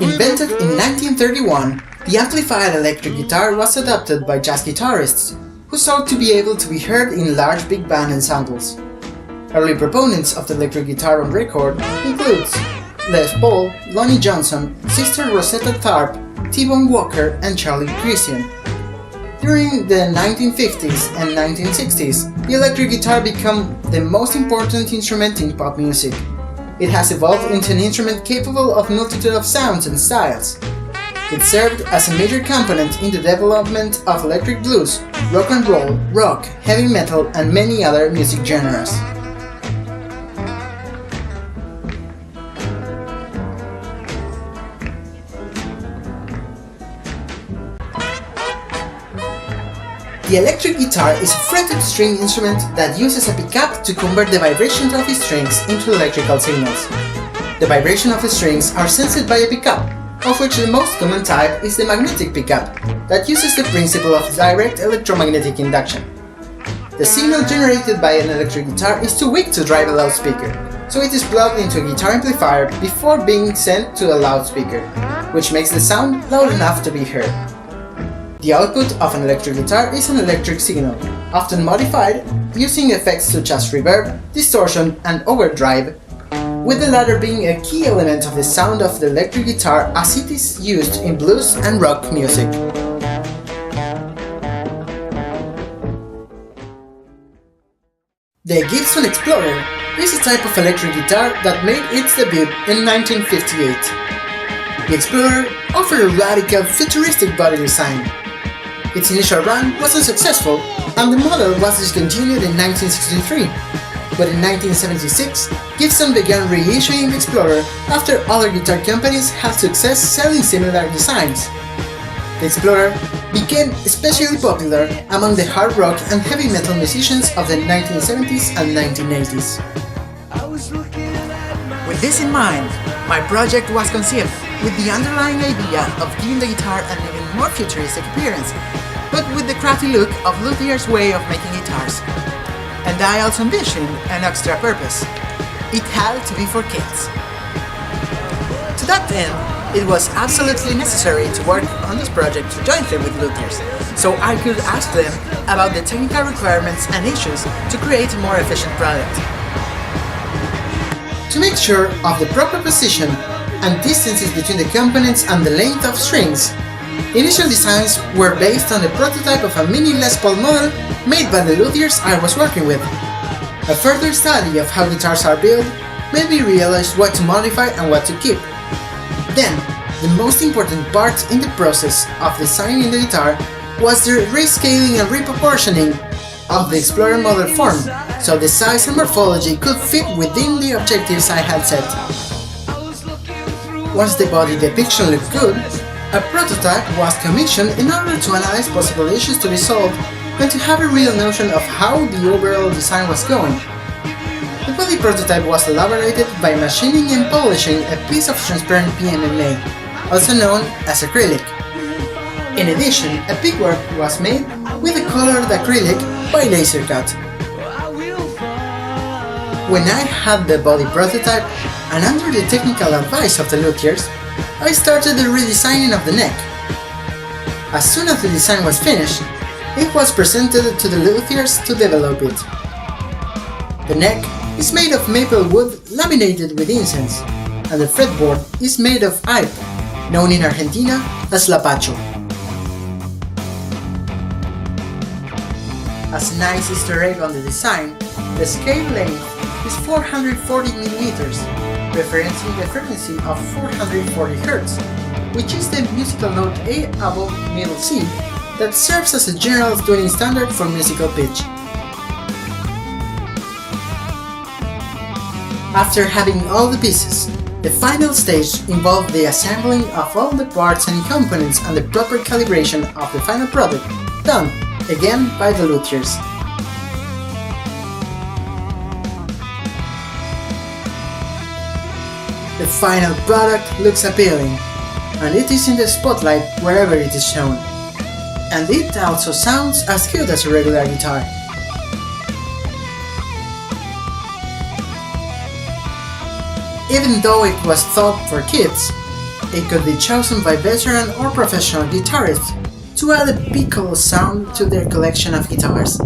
Invented in 1931, the amplified electric guitar was adopted by jazz guitarists, who sought to be able to be heard in large big band ensembles. Early proponents of the electric guitar on record includes Les Paul, Lonnie Johnson, Sister Rosetta Tharpe, T-Bone Walker, and Charlie Christian. During the 1950s and 1960s, the electric guitar became the most important instrument in pop music. It has evolved into an instrument capable of a multitude of sounds and styles. It served as a major component in the development of electric blues, rock and roll, rock, heavy metal, and many other music genres. The electric guitar is a fretted string instrument that uses a pickup to convert the vibrations of the strings into electrical signals. The vibration of the strings are sensed by a pickup, of which the most common type is the magnetic pickup, that uses the principle of direct electromagnetic induction. The signal generated by an electric guitar is too weak to drive a loudspeaker, so it is plugged into a guitar amplifier before being sent to a loudspeaker, which makes the sound loud enough to be heard. The output of an electric guitar is an electric signal, often modified using effects such as reverb, distortion, and overdrive, with the latter being a key element of the sound of the electric guitar as it is used in blues and rock music. The Gibson Explorer is a type of electric guitar that made its debut in 1958. The Explorer offered a radical, futuristic body design. Its initial run was unsuccessful, and the model was discontinued in 1963. But in 1976, Gibson began reissuing the Explorer after other guitar companies had success selling similar designs. The Explorer became especially popular among the hard rock and heavy metal musicians of the 1970s and 1980s. With this in mind, my project was conceived with the underlying idea of giving the guitar an even more futuristic appearance, but with the crafty look of luthier's way of making guitars. And I also envisioned an extra purpose. It had to be for kids. To that end, it was absolutely necessary to work on this project jointly with luthiers, so I could ask them about the technical requirements and issues to create a more efficient product. To make sure of the proper position and distances between the components and the length of strings, initial designs were based on the prototype of a mini Les Paul model made by the luthiers I was working with. A further study of how guitars are built made me realize what to modify and what to keep. Then, the most important part in the process of designing the guitar was the rescaling and reproportioning of the Explorer model form, so the size and morphology could fit within the objectives I had set. Once the body depiction looked good, a prototype was commissioned in order to analyze possible issues to be solved and to have a real notion of how the overall design was going. The body prototype was elaborated by machining and polishing a piece of transparent PMMA, also known as acrylic. In addition, a pickwork was made with a colored acrylic by laser cut. When I had the body prototype, and under the technical advice of the luthiers, I started the redesigning of the neck. As soon as the design was finished, it was presented to the luthiers to develop it. The neck is made of maple wood laminated with incense, and the fretboard is made of ipe, known in Argentina as lapacho. As a nice Easter egg on the design, the scale length is 440 mm, referencing the frequency of 440 Hz, which is the musical note A above middle C that serves as a general tuning standard for musical pitch. After having all the pieces, the final stage involved the assembling of all the parts and components and the proper calibration of the final product, done, again, by the luthiers. The final product looks appealing, and it is in the spotlight wherever it is shown. And it also sounds as good as a regular guitar. Even though it was thought for kids, It could be chosen by veteran or professional guitarists to add a piccolo sound to their collection of guitars.